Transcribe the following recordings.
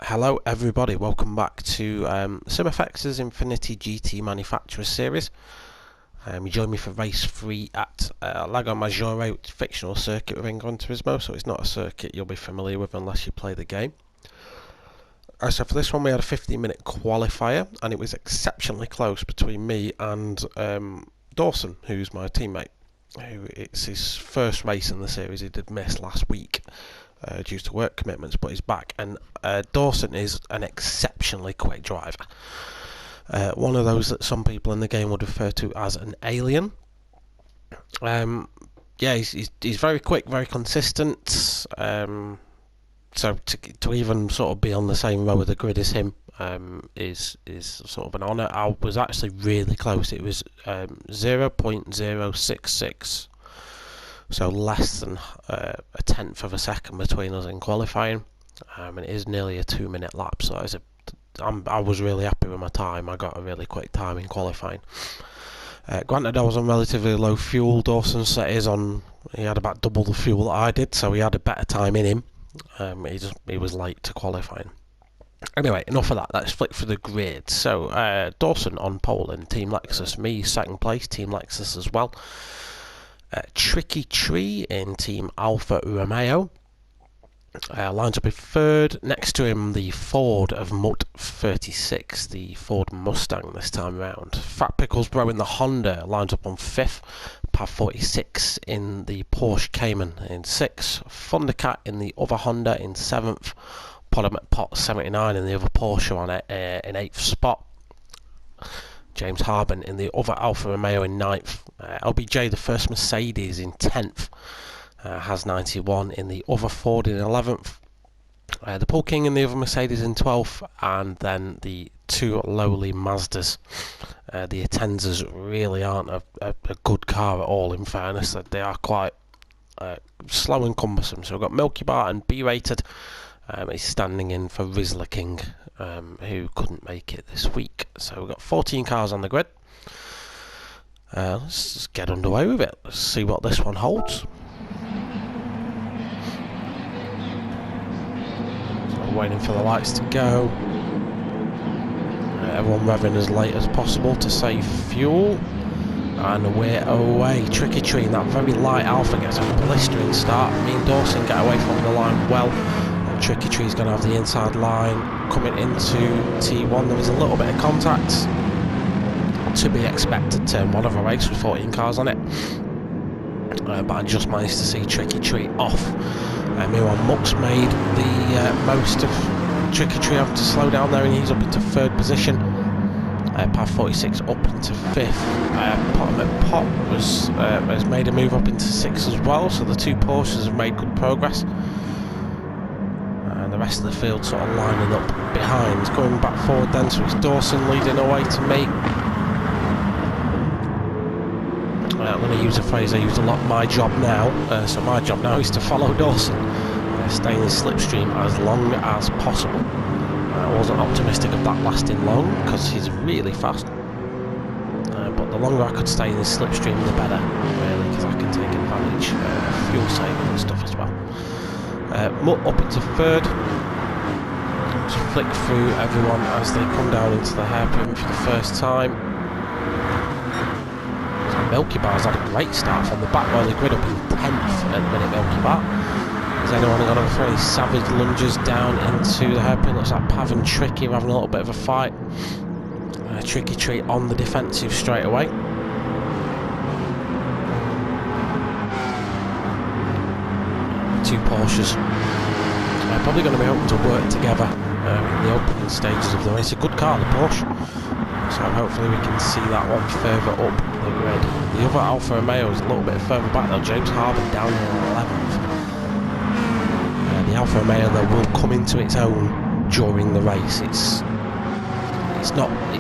Hello everybody, welcome back to SimFx's Infinity GT Manufacturer Series. You join me for race 3 at Maggiore, fictional circuit with Gran Turismo, so it's not a circuit you'll be familiar with unless you play the game. So for this one we had a 15-minute qualifier, and it was exceptionally close between me and Dawson, who's my teammate. It's his first race in the series. He did miss last week due to work commitments, but he's back, and Dawson is an exceptionally quick driver. One of those that some people in the game would refer to as an alien. Yeah, he's very quick, very consistent. So to even sort of be on the same row of the grid as him is sort of an honour. I was actually really close. It was 0.066. So less than a tenth of a second between us in qualifying, and it is nearly a 2-minute lap. So I was really happy with my time. I got a really quick time in qualifying. Granted, I was on relatively low fuel. Dawson set his on. He had about double the fuel that I did, so he had a better time in him. He was late to qualifying. Anyway, enough of that. Let's flick through the grid. So Dawson on pole in Team Lexus. Me second place, Team Lexus as well. Tricky Tree in Team Alfa Romeo lines up in third. Next to him, the Ford of Mut 36, the Ford Mustang this time around. Fat Pickles Bro in the Honda lines up on fifth. Pav 46 in the Porsche Cayman in sixth. Thundercat in the other Honda in seventh. Pot 79 in the other Porsche on it in eighth spot. James Harben in the other Alfa Romeo in 9th. LBJ, the first Mercedes, in 10th. Has 91 in the other Ford in 11th. The Paul King in the other Mercedes in 12th. And then the two lowly Mazdas. The Atenzas really aren't a good car at all, in fairness. They are quite slow and cumbersome. So we've got Milky Bar and B-rated. He's standing in for Rizzler King, who couldn't make it this week. So we've got 14 cars on the grid. Let's just get underway with it. Let's see what this one holds. So we're waiting for the lights to go. Everyone revving as late as possible to save fuel. And we're away. Tricky Tree in that very light Alpha gets a blistering start. Me and Dawson get away from the line well. Tricky Tree's going to have the inside line coming into T1. There is a little bit of contact to be expected. Turn one of a race with 14 cars on it, but I just managed to see Tricky Tree off. Meanwhile, Muck's made the most of Tricky Tree having to slow down there, and he's up into third position. Pav 46 up into fifth. Pot has made a move up into sixth as well, so the two Porsches have made good progress. The rest of the field sort of lining up behind. Going back forward then, so it's Dawson leading away to me. I'm going to use a phrase I use a lot, my job now. So my job now is to follow Dawson, stay in his slipstream as long as possible. I wasn't optimistic of that lasting long, because he's really fast. But the longer I could stay in his slipstream, the better, really, because I can take advantage of fuel saving and stuff as well. Mutt up into third. Just flick through everyone as they come down into the hairpin for the first time. So Milky Bar's had a great start from the back where the grid up in 10th at the minute. Milky Bar. Has anyone got over any savage lunges down into the hairpin? Looks like Pav and Tricky are having a little bit of a fight. Tricky Tree on the defensive straight away. Two Porsches probably going to be hoping to work together in the opening stages of the race. It's a good car, the Porsche, so hopefully we can see that one further up the grid. The other Alfa Romeo is a little bit further back though. James Harben down in 11th. The Alfa Romeo though will come into its own during the race. Its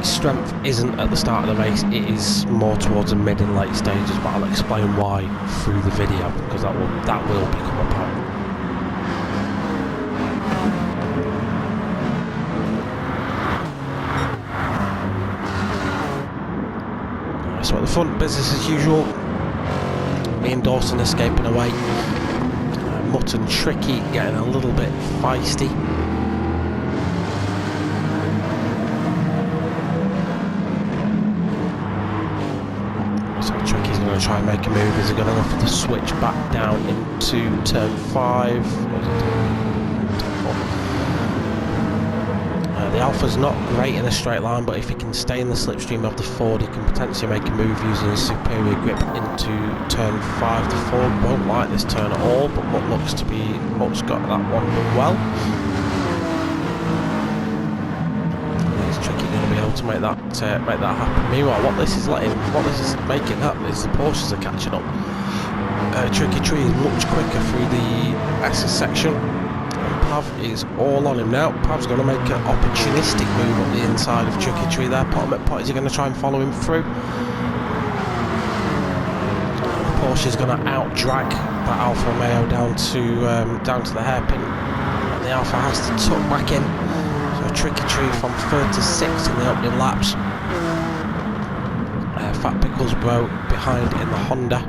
strength isn't at the start of the race, it is more towards the mid and late stages, but I'll explain why through the video, because that will become apparent. So at the front, business as usual. Me and Dawson escaping away. Mutt and Tricky getting a little bit feisty. going to try and make a move. Is he going to go for the switch back down into turn 5? The Alpha's not great in a straight line, but if he can stay in the slipstream of the Ford, he can potentially make a move using his superior grip into turn 5. The Ford won't like this turn at all, but Mutt looks to be Mutt's got that one done well. It's tricky going to be able to make that happen. Meanwhile, what this is making happen is the Porsches are catching up. Tricky Tree is much quicker through the S's section. Pav is all on him now. Pav's going to make an opportunistic move on the inside of Tricky Tree there. Pot is he going to try and follow him through? Porsche's going to out-drag that Alfa Romeo down to the hairpin. And the Alfa has to tuck back in. So Tricky Tree from 3rd to 6th in the opening laps. Fat Pickles Bro behind in the Honda.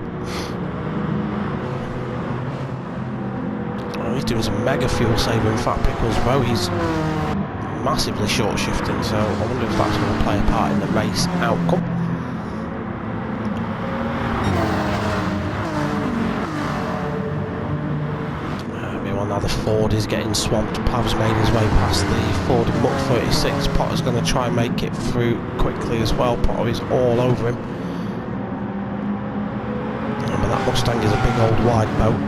He's doing some mega fuel saving, Fat Pickles Bro. He's massively short shifting, so I wonder if that's going to play a part in the race outcome. Meanwhile, now the Ford is getting swamped. Pav's made his way past the Ford of Mutt 36. Potter's going to try and make it through quickly as well. Potter is all over him. But that Mustang is a big old wide boat.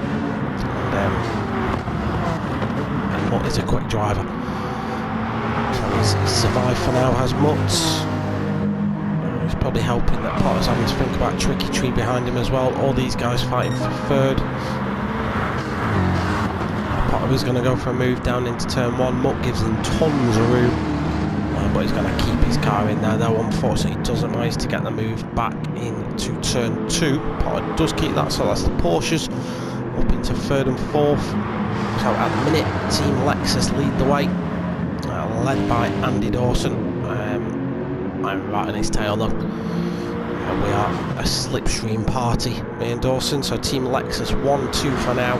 And Mutt is a quick driver. So he's survived for now, has Mutt. He's probably helping that Potter's having to think about Tricky Tree behind him as well. All these guys fighting for 3rd. Potter is going to go for a move down into turn 1. Mutt gives him tons of room. But he's going to keep his car in there, though. Unfortunately, he doesn't manage to get the move back into turn 2. Potter does keep that, so that's the Porsches up into 3rd and 4th. So at the minute, Team Lexus lead the way, led by Andy Dawson. I'm right on his tail though. We are a slipstream party, me and Dawson. So Team Lexus 1-2 for now.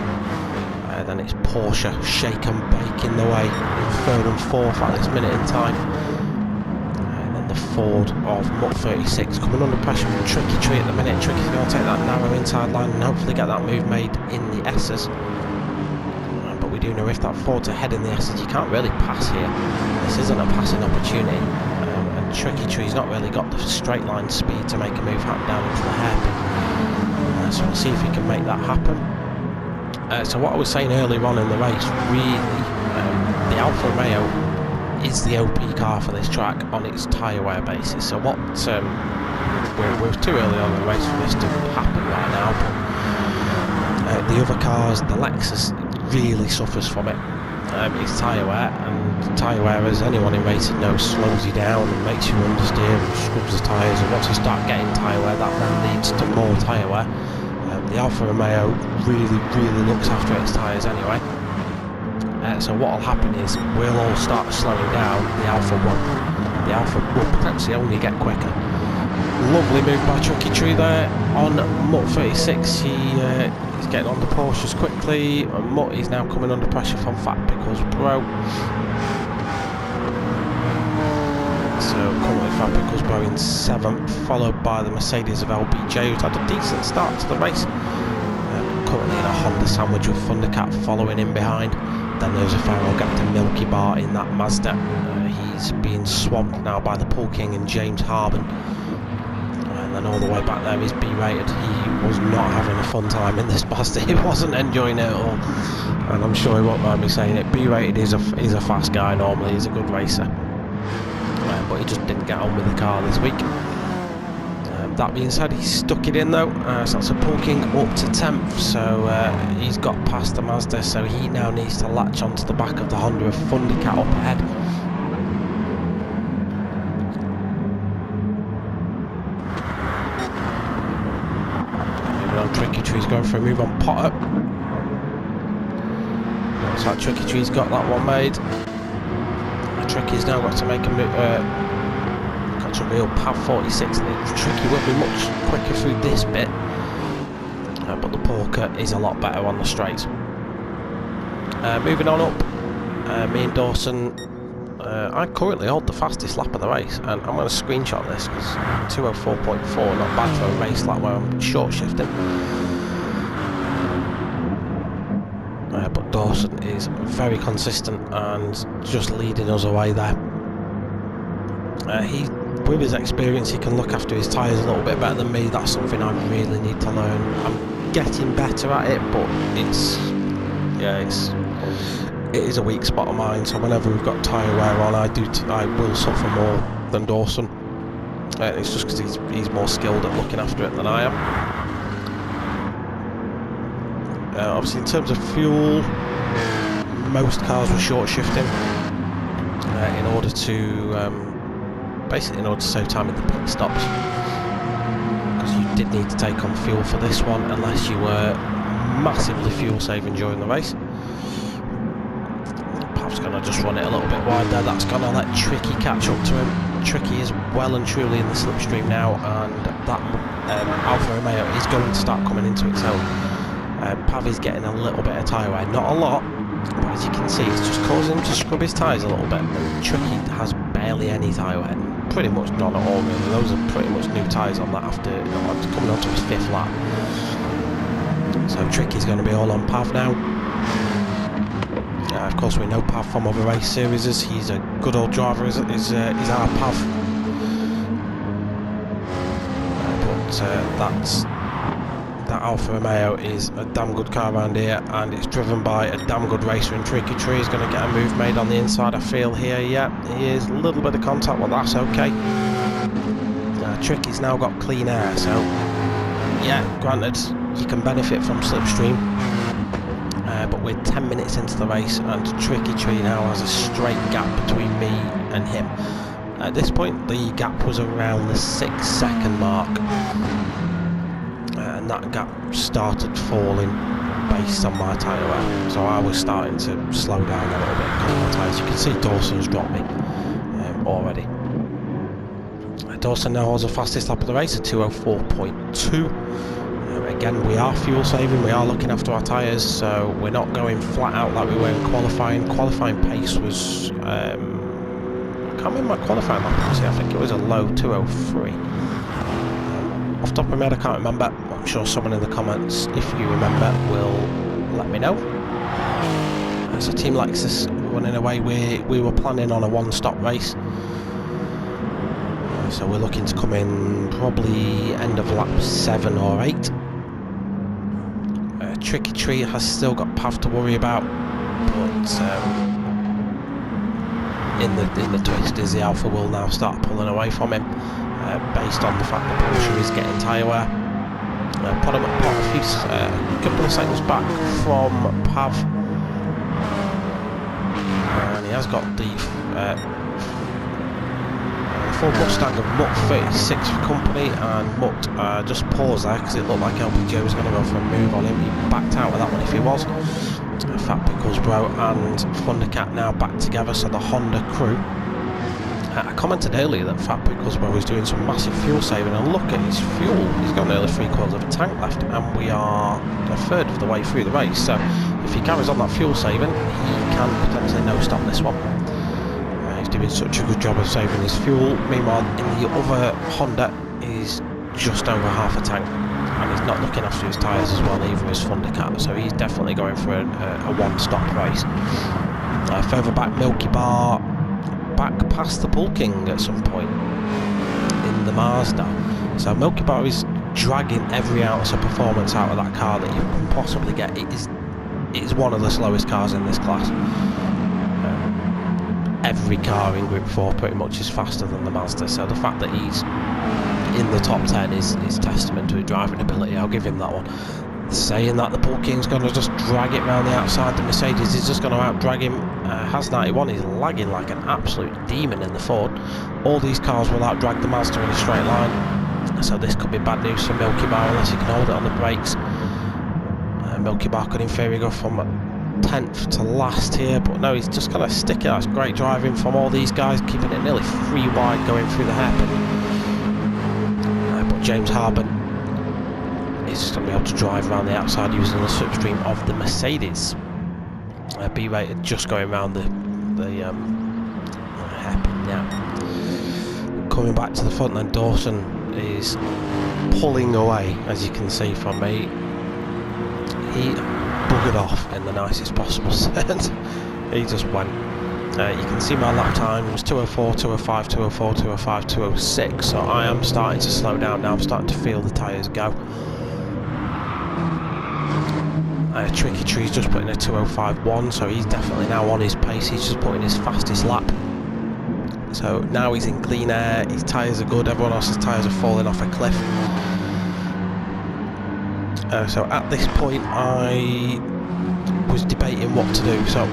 Then it's Porsche, shake and bake in the way in 3rd and 4th at this minute in time. And then the Ford of Mutt 36 coming under pressure from Tricky Tree at the minute. Tricky's going to take that narrow inside line and hopefully get that move made in the S's. But we do know if that Ford's ahead in the S's, you can't really pass here. This isn't a passing opportunity. And Tricky Tree's not really got the straight line speed to make a move happen down into the hairpin. So we'll see if he can make that happen. So what I was saying earlier on in the race, really, the Alfa Romeo is the OP car for this track on its tyre wear basis. So what, we're too early on in the race for this to happen right now, but the other cars, the Lexus really suffers from it. It's tyre wear, and tyre wear, as anyone in racing knows, slows you down and makes you understeer and scrubs the tyres, and once you start getting tyre wear, that then leads to more tyre wear. The Alfa Romeo really looks after its tyres anyway. So what will happen is we'll all start slowing down. The Alfa will potentially only get quicker. Lovely move by Tricky Tree there on Mutt 36. He's getting on the Porsches quickly. Mutt is now coming under pressure from Fat Pickles Bro. So currently Fat Pickles Bro in 7th, followed by the Mercedes of LBJ, who's had a decent start to the race. Currently in a Honda sandwich with Thundercat following in behind. Then there's a final gap to Milky Bar in that Mazda. He's being swamped now by the Paul King and James Harbin. And then all the way back there is B-rated. He was not having a fun time in this Mazda. He wasn't enjoying it at all. And I'm sure he won't mind me saying it. B-rated is a fast guy normally. He's a good racer. But he just didn't get on with the car this week. That being said, he's stuck it in though, so that's a Paul King up to 10th, so he's got past the Mazda, so he now needs to latch onto the back of the Honda of Thundercat up ahead. Moving on, Tricky Tree's going for a move on Potter. Looks like Tricky Tree's got that one made. Tricky's now got to make a move, got to reel Pav 46, and Tricky will be much quicker through this bit, but the Porker is a lot better on the straights. Moving on up, me and Dawson I currently hold the fastest lap of the race, and I'm going to screenshot this because 204.4, not bad for a race lap where I'm short shifting. But Dawson is very consistent and just leading us away there. With his experience, he can look after his tyres a little bit better than me. That's something I really need to learn. I'm getting better at it, but it is a weak spot of mine. So whenever we've got tyre wear on, I will suffer more than Dawson. It's just because he's more skilled at looking after it than I am. Obviously, in terms of fuel, most cars were short shifting in order to save time in the pit stops, because you did need to take on fuel for this one unless you were massively fuel saving during the race. Pav's going to just run it a little bit wide there. That's going to let Tricky catch up to him. Tricky is well and truly in the slipstream now, and that Alfa Romeo is going to start coming into its own. Pav is getting a little bit of tyre wear, not a lot, but as you can see, it's just causing him to scrub his tyres a little bit. And Tricky has barely any tyre wear, pretty much none at all really. Those are pretty much new tyres on that after coming on to his 5th lap. So Tricky's going to be all on Pav now. Of course, we know Pav from other race series. He's a good old driver, is our Pav. That Alfa Romeo is a damn good car around here, and it's driven by a damn good racer in Tricky Tree. He's going to get a move made on the inside, I feel here. Yeah, he is a little bit of contact, well that's okay. Tricky's now got clean air, so yeah, granted, you can benefit from slipstream. But we're 10 minutes into the race, and Tricky Tree now has a straight gap between me and him. At this point, the gap was around the 6-second mark. And that gap started falling based on my tyre wear, so I was starting to slow down a little bit because my tyres. You can see Dawson's dropped me already. Dawson now holds the fastest lap of the race at 204.2. Again, we are fuel saving, we are looking after our tyres, so we're not going flat out like we were in qualifying. Qualifying pace was, I can't remember my qualifying lap, I think it was a low 203. Off the top of my head I can't remember. I'm sure someone in the comments, if you remember, will let me know. So Team Lexus running away. We were planning on a one-stop race, so we're looking to come in probably end of lap 7 or 8. Tricky Tree has still got Pav to worry about, but in the twist, the Alpha will now start pulling away from him. Based on the fact that Porsche is getting tyre wear. Put him at a couple of seconds back from Pav, and he has got the full Mustang of Mutt 36 for company, and Mutt just paused there because it looked like LPG was going to go for a move on him. He backed out of that one if he was. Fat Pickles Bro and Thundercat now back together, so the Honda crew. I commented earlier that Fat Pickles Bro was doing some massive fuel saving, and look at his fuel, he's got nearly 3/4 of a tank left, and we are a third of the way through the race, so if he carries on that fuel saving, he can potentially no-stop this one. He's doing such a good job of saving his fuel. Meanwhile, in the other Honda, he's just over half a tank, and he's not looking after his tyres as well, either as Thundercat, so he's definitely going for a one-stop race. Further back, Milky Bar back past the Bull King at some point in the Mazda, so Milky Bar is dragging every ounce of performance out of that car that you can possibly get. It is one of the slowest cars in this class. Every car in Group 4 pretty much is faster than the Mazda, so the fact that he's in the top 10 is testament to his driving ability. I'll give him that one. Saying that, the Bull King's going to just drag it round the outside. The Mercedes is just going to out-drag him. Has 91 is lagging like an absolute demon in the Ford. All these cars will out-drag the Mazda in a straight line, so this could be bad news for Milky Bar unless he can hold it on the brakes. Milky Bar could in theory go from 10th to last here, but no, he's just going to stick it. That's great driving from all these guys, keeping it nearly 3 wide going through the hairpin. But James Harben is just going to be able to drive around the outside using the slipstream of the Mercedes. B-rated just going around the now. Coming back to the front, then Dawson is pulling away, as you can see from me. He buggered off in the nicest possible sense. He just went. You can see my lap time was 2:04, 2:05, 2:04, 2:05, 2:06. So I am starting to slow down now. I'm starting to feel the tyres go. Tricky Tree's just putting a 2:05.1, so he's definitely now on his pace. He's just putting his fastest lap. So now he's in clean air. His tyres are good. Everyone else's tyres are falling off a cliff. So at this point, I was debating what to do. So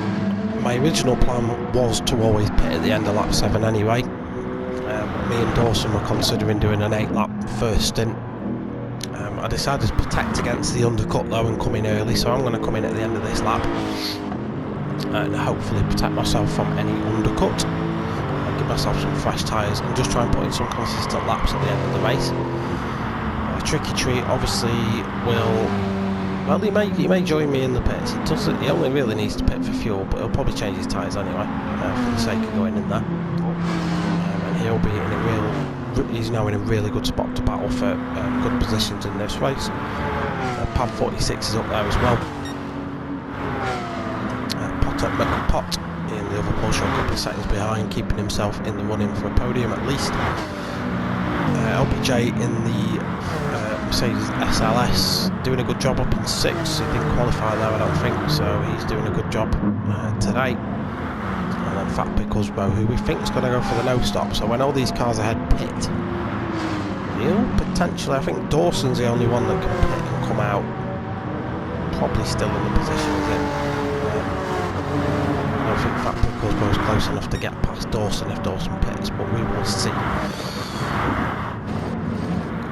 my original plan was to always pit at the end of lap 7 anyway. Me and Dawson were considering doing an 8-lap first stint. I decided to protect against the undercut though and come in early, so I'm going to come in at the end of this lap and hopefully protect myself from any undercut, give myself some fresh tyres and just try and put in some consistent laps at the end of the race. Tricky Tree obviously will, well, he may join me in the pits. He only really needs to pit for fuel, but he'll probably change his tyres anyway for the sake of going in there. And he'll be in a he's now in a really good spot to battle for good positions in this race. Pad 46 is up there as well. Pot in the other Porsche a couple of seconds behind, keeping himself in the running for a podium at least. LBJ in the Mercedes SLS doing a good job up in 6th. He didn't qualify there, I don't think, so he's doing a good job today. And then Fat Pickles Bro, who we think is going to go for the no stop. So when all these cars ahead pit, he'll potentially, I think Dawson's the only one that can pit and come out probably still in the position he's in. I don't think Fat Pickles Bro is close enough to get past Dawson if Dawson pits, but we will see.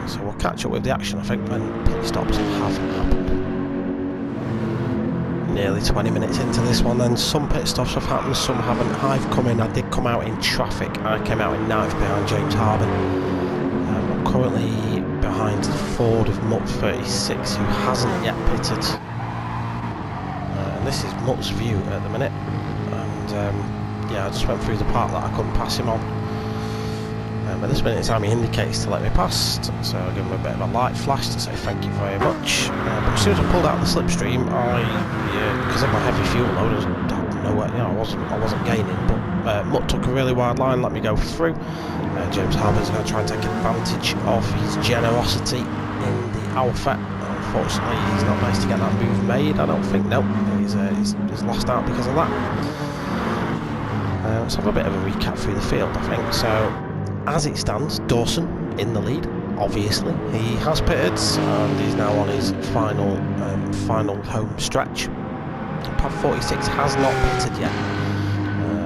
So we'll catch up with the action, I think, when pit stops have happened. Nearly 20 minutes into this one, then some pit stops have happened, some haven't. I've come in, I did come out in traffic. I came out in 9th behind James Harben. I'm currently behind Ford of Mutt 36, who hasn't yet pitted. And this is Mutt's view at the minute. And yeah, I just went through the part that I couldn't pass him on. At this minute in time he indicates to let me past, so I'll give him a bit of a light flash to say thank you very much. But as soon as I pulled out the slipstream, because of my heavy fuel load, I didn't know where, I wasn't gaining, but Mutt took a really wide line, let me go through. James Harben's going to try and take advantage of his generosity in the Alpha. Unfortunately, he's not managed to get that move made, I don't think. No, he's lost out because of that. Let's have a bit of a recap through the field, I think. So, as it stands, Dawson in the lead, obviously. He has pitted and he's now on his final home stretch. Pad 46 has not pitted yet.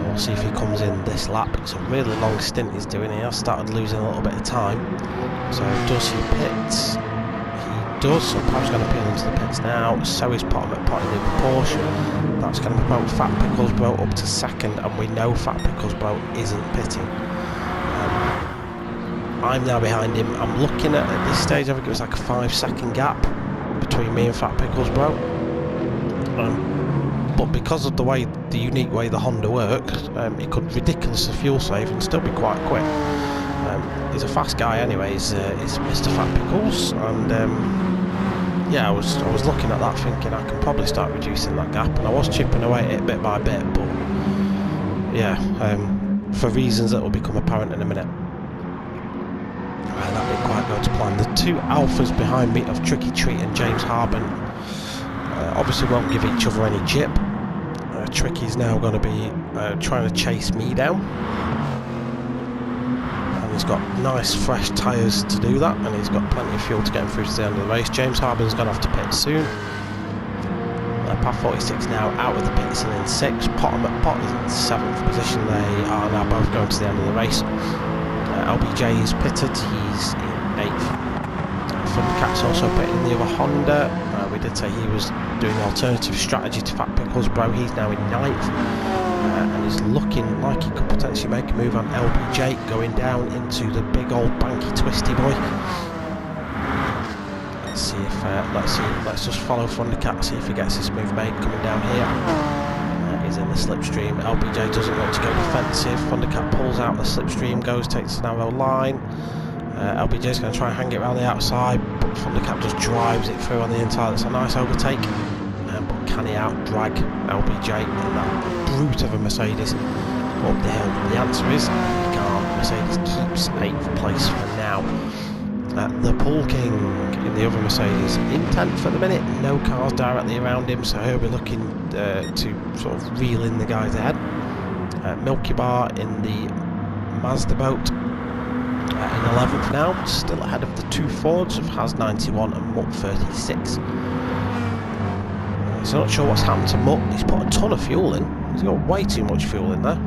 We'll see if he comes in this lap. It's a really long stint he's doing. He has started losing a little bit of time. So does he pit? He does, so Pav's going to peel into the pits now. So is Pot in the Porsche. That's going to promote Fat Pickles Bro up to 2nd, and we know Fat Pickles Bro isn't pitting. I'm now behind him. I'm looking at this stage, I think it was like a 5-second gap between me and Fat Pickles Bro. But because of the unique way the Honda works, it could ridiculously fuel save and still be quite quick. He's a fast guy anyway, he's Mr. Fat Pickles, and yeah, I was looking at that thinking I can probably start reducing that gap, and I was chipping away at it bit by bit, but yeah, for reasons that will become apparent in a minute. That didn't quite go to plan. The two alphas behind me of Tricky Treat and James Harben obviously won't give each other any chip. Tricky's now going to be trying to chase me down, and he's got nice fresh tyres to do that, and he's got plenty of fuel to get him through to the end of the race. James Harben's going to have to pit soon. Pad 46 now out of the pits and in 6th. Pot is in 7th position. They are now both going to the end of the race. LBJ is pitted, he's in 8th. Thundercat's also pitted in the other Honda. We did say he was doing the alternative strategy to Fat Pickles Bro. He's now in 9th. And he's looking like he could potentially make a move on LBJ, going down into the big old banky twisty boy. Let's see if, let's just follow Thundercat, see if he gets this move made coming down here. is in the slipstream. LBJ doesn't want to go defensive. Thundercat pulls out the slipstream, takes a narrow line. LBJ's going to try and hang it around the outside, but Thundercat just drives it through on the inside. That's a nice overtake. But can he out-drag LBJ in that brute of a Mercedes up the hill? The answer is he can't. Mercedes keeps 8th place for now. The Pool King in the other Mercedes in 10th at the minute. No cars directly around him, so he'll be looking to sort of reel in the guys ahead. Milky Bar in the Mazda boat in 11th now, still ahead of the 2 Fords of Has 91 and Mutt 36. So not sure what's happened to Mutt. He's put a ton of fuel in. He's got way too much fuel in there.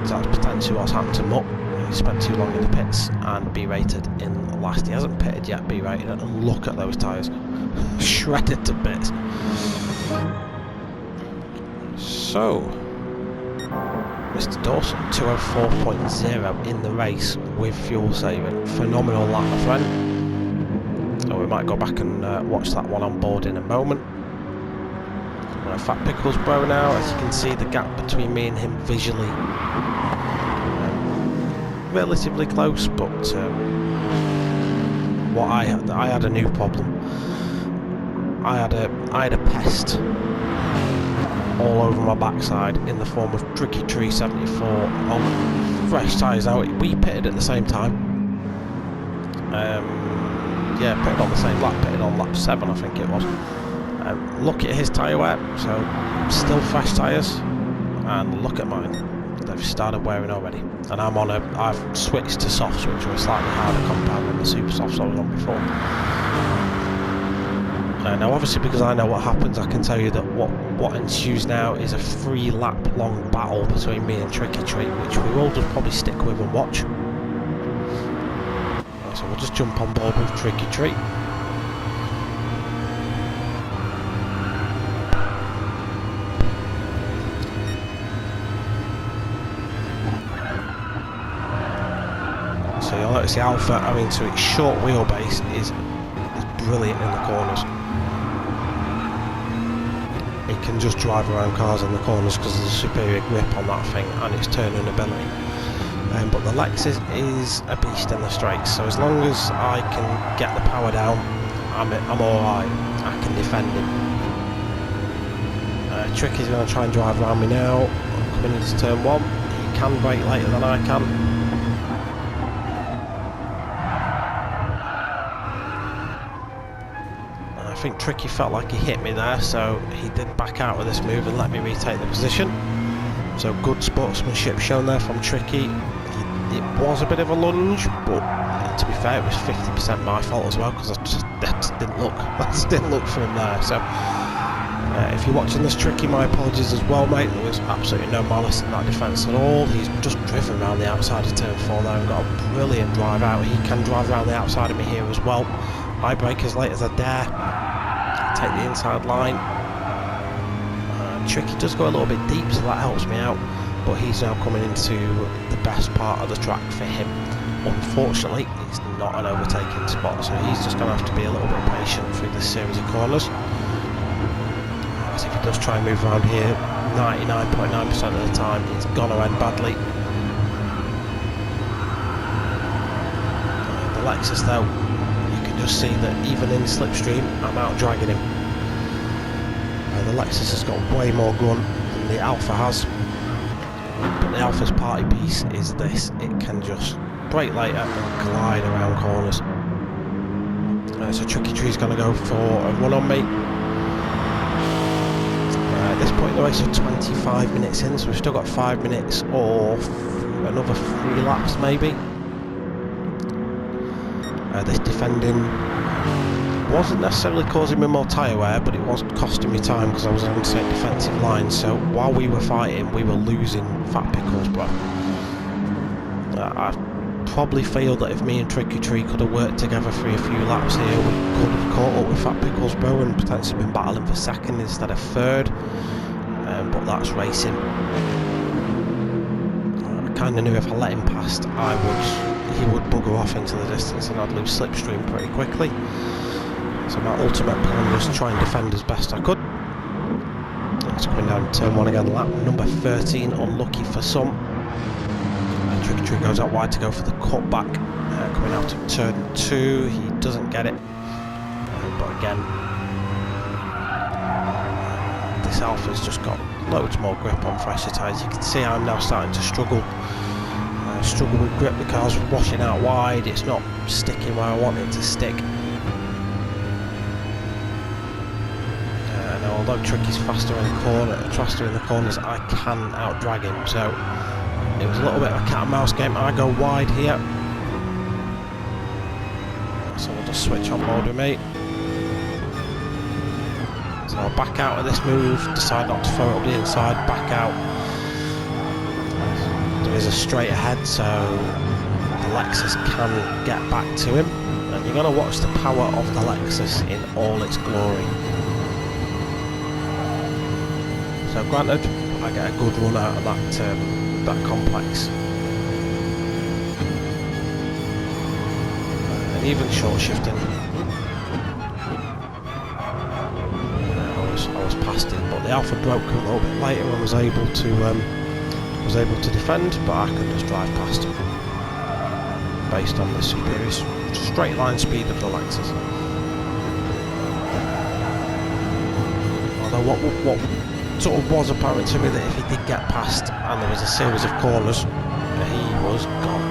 So that's potentially what's happened to Mutt. He spent too long in the pits and B-rated in last. He hasn't pitted yet, B-rated, and look at those tyres. Shredded to bits. So, Mr. Dawson, 204.0 in the race with fuel saving. Phenomenal lap, my friend. So we might go back and watch that one on board in a moment. Fat Pickles Bro now, as you can see the gap between me and him visually relatively close, but what I had a new problem. I had a pest all over my backside in the form of Tricky Tree 74 on fresh tyres. Now we pitted at the same time. Yeah, pitted on the same lap, pitted on lap 7 I think it was. Look at his tyre wear, so still fresh tyres, and look at mine. They've started wearing already, and I've switched to softs, which are a slightly harder compound than the super softs I was on before. Now obviously, because I know what happens, I can tell you that what ensues now is a 3 lap long battle between me and Tricky Tree, which we will just probably stick with and watch. So we'll just jump on board with Tricky Tree. So you'll notice the Alpha, I mean, to its short wheelbase is brilliant in the corners. It can just drive around cars in the corners because there's a superior grip on that thing and its turning ability. But the Lexus is a beast in the straights, so as long as I can get the power down, I'm alright. I can defend him. Tricky's going to try and drive around me now. I'm coming into turn 1. He can brake later than I can. I think Tricky felt like he hit me there, so he did back out of this move and let me retake the position. So good sportsmanship shown there from Tricky. It was a bit of a lunge, but to be fair, it was 50% my fault as well, because I just didn't look for him there. So if you're watching this, Tricky, my apologies as well, mate. There was absolutely no malice in that defence at all. He's just driven around the outside of turn 4 there and got a brilliant drive out. He can drive around the outside of me here as well. I brake as late as I dare. Take the inside line. Tricky does go a little bit deep, so that helps me out, but he's now coming into the best part of the track for him. Unfortunately, it's not an overtaking spot, so he's just going to have to be a little bit patient through this series of corners. As if he does try and move around here, 99.9% of the time it's going to end badly. The Lexus though, just see that even in slipstream I'm out dragging him. The Lexus has got way more grunt than the Alpha has, but the Alpha's party piece is this: it can just brake later and glide around corners. So Tricky Tree's going to go for a run on me. At this point in the race we're 25 minutes in, so we've still got 5 minutes or another 3 laps maybe. This defending wasn't necessarily causing me more tyre wear, but it was costing me time because I was on the same defensive line. So while we were fighting, we were losing Fat Pickles Bro. I probably feel that if me and Tricky Tree could have worked together for a few laps here, we could have caught up with Fat Pickles Bro and potentially been battling for 2nd instead of 3rd. But that's racing. I kind of knew if I let him past, he would bugger off into the distance and I'd lose slipstream pretty quickly. So my ultimate plan was to try and defend as best I could. It's coming down turn 1 again, lap number 13, unlucky for some. Tricky Tree goes out wide to go for the cutback. Coming out of turn 2, he doesn't get it. But again, this Alpha's just got loads more grip on fresher tyres. You can see I'm now starting to struggle with grip. The car's washing out wide, it's not sticking where I want it to stick. And although Tricky's faster in the corners, I can out-drag him, so it was a little bit of a cat and mouse game. I go wide here, so we'll just switch on board with me. So I'll back out of this move, decide not to throw it up the inside, back out. There is a straight ahead, so the Lexus can get back to him. And you're going to watch the power of the Lexus in all its glory. So granted, I get a good run out of that complex. And even short shifting, I was past it, but the Alpha broke a little bit later and was able to defend, but I could just drive past him based on the superior straight line speed of the Lexus. Although what sort of was apparent to me that if he did get past and there was a series of corners, he was gone.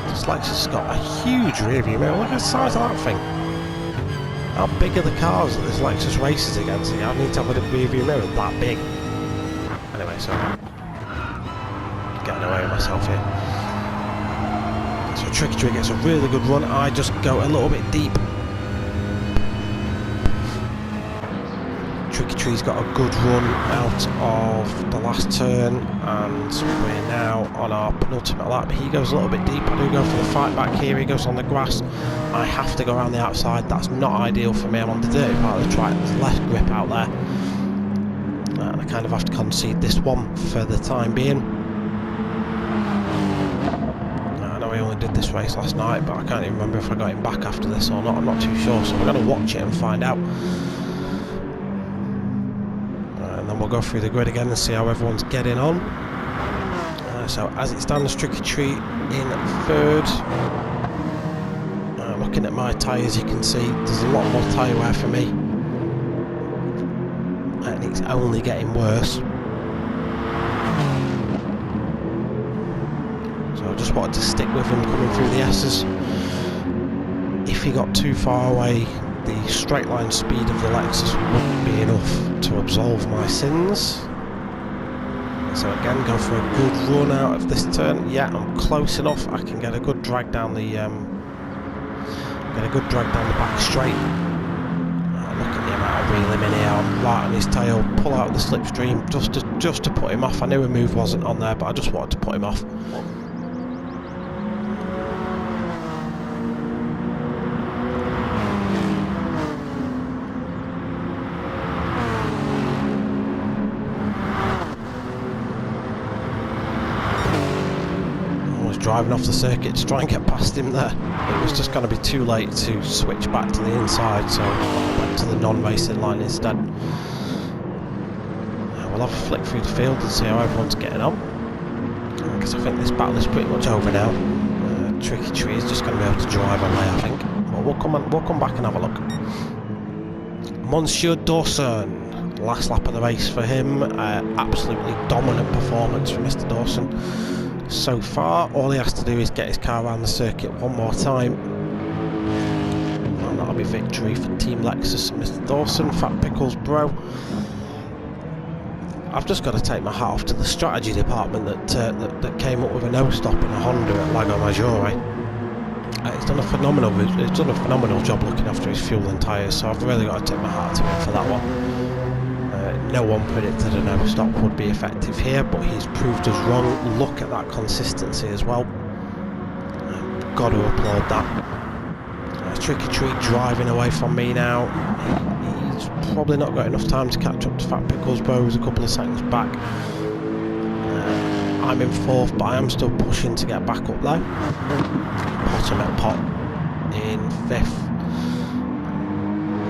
This Lexus has got a huge rear view mirror. Look at the size of that thing. How big are the cars that this Lexus races against? I need to have a rear view mirror that big. Anyway, so getting away with myself here. So Tricky Tree gets a really good run. I just go a little bit deep. Tricky Tree's got a good run out of the last turn, and we're now on our penultimate lap. He goes a little bit deep. I do go for the fight back here. He goes on the grass. I have to go around the outside. That's not ideal for me. I'm on the dirty part of the track. There's less grip out there. I kind of have to concede this one for the time being. I know we only did this race last night, but I can't even remember if I got him back after this or not. I'm not too sure, so we're going to watch it and find out. And then we'll go through the grid again and see how everyone's getting on. So as it stands, Tricky Tree in third. Looking at my tyres, you can see there's a lot more tyre wear for me. And it's only getting worse. So I just wanted to stick with him coming through the S's. If he got too far away, the straight line speed of the Lexus wouldn't be enough to absolve my sins. So again, go for a good run out of this turn. Yeah, I'm close enough. I can get a good drag down the back straight. Look at the amount of reeling in here. I'm right on his tail. Pull out the slipstream just to put him off. I knew a move wasn't on there, but I just wanted to put him off. Driving off the circuit to try and get past him there. It was just going to be too late to switch back to the inside, so I went to the non-racing line instead. We'll have a flick through the field and see how everyone's getting on, because I think this battle is pretty much over now. Tricky Tree is just going to be able to drive away, I think. Well, we'll come back and have a look. Monsieur Dawson, last lap of the race for him. Absolutely dominant performance from Mr. Dawson. So far, all he has to do is get his car around the circuit one more time, and that'll be victory for Team Lexus. Mr. Dawson, Fat Pickles bro. I've just got to take my hat off to the strategy department that came up with a no stop in a Honda at Maggiore. It's done a phenomenal job looking after his fuel and tyres, so I've really got to take my hat to him for that one. No one predicted a no stop would be effective here, but he's proved us wrong. Look at that consistency as well. Got to applaud that. Tricky Tree driving away from me now. He's probably not got enough time to catch up to Fat Pickles bro, who's a couple of seconds back. I'm in fourth, but I am still pushing to get back up there. Bottom at pot in fifth.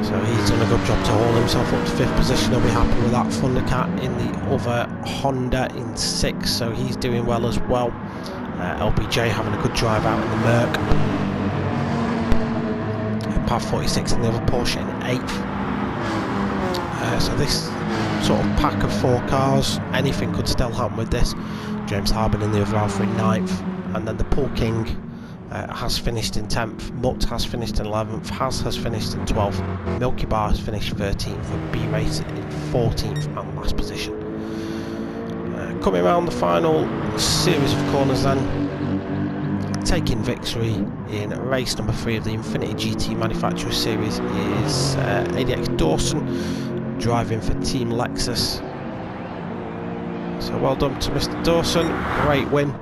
So he's done a good job to haul himself up to 5th position. I'll be happy with that. Thundercat in the other Honda in 6th, so he's doing well as well. LBJ having a good drive out in the Merc. Pav 46 in the other Porsche in 8th. So this sort of pack of 4 cars, anything could still happen with this. James Harbin in the other Alpha in 9th, and then the Paul King has finished in 10th, Mutt has finished in 11th, has finished in 12th, Milky Bar has finished 13th, and B-Race in 14th and last position. Coming around the final series of corners then, taking victory in race number 3 of the Infiniti GT Manufacturer Series is ADX Dawson, driving for Team Lexus. So well done to Mr. Dawson, great win.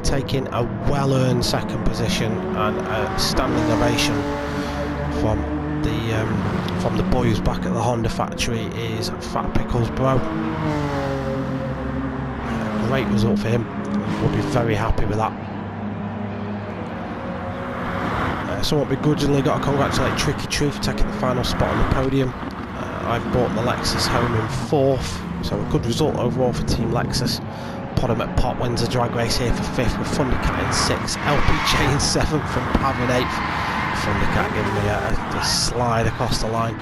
Taking a well-earned 2nd position and a standing ovation from the boys back at the Honda factory is Fat Pickles Bro. Great result for him. We'll be very happy with that. Somewhat begrudgingly got to congratulate Tricky Tree for taking the final spot on the podium. I've brought the Lexus home in 4th, so a good result overall for Team Lexus. Podham at Pot wins a drag race here for 5th with Thundercat in 6th, LPJ in 7th and Pav in 8th. Thundercat giving me a slide across the line.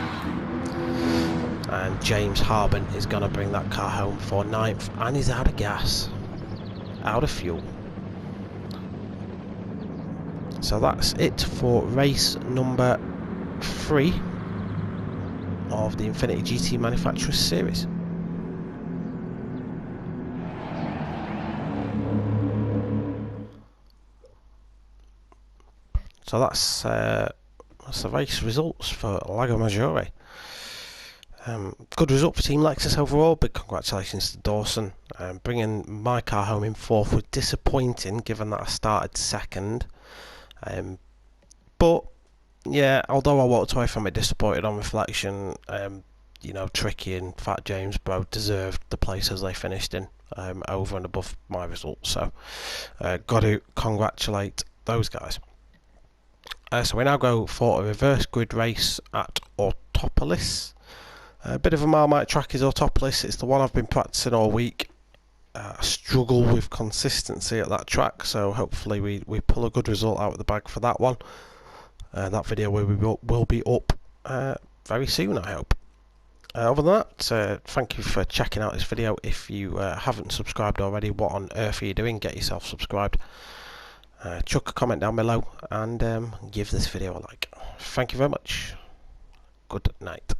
And James Harbin is going to bring that car home for 9th, and he's out of gas, out of fuel. So that's it for race number 3 of the Infiniti GT Manufacturers Series. So that's the race results for Lago Maggiore. Good result for Team Lexus overall. Big congratulations to Dawson. Bringing my car home in 4th was disappointing, given that I started 2nd. But yeah, although I walked away from it disappointed on reflection, you know, Tricky and Fat James both deserved the places they finished in, over and above my result. So got to congratulate those guys. So we now go for a reverse grid race at Autopolis. A bit of a Marmite track is Autopolis. It's the one I've been practicing all week. I struggle with consistency at that track, so hopefully we pull a good result out of the bag for that one. That video will be up very soon, I hope. Other than that, thank you for checking out this video. If you haven't subscribed already, what on earth are you doing? Get yourself subscribed. Chuck a comment down below and give this video a like. Thank you very much. Good night.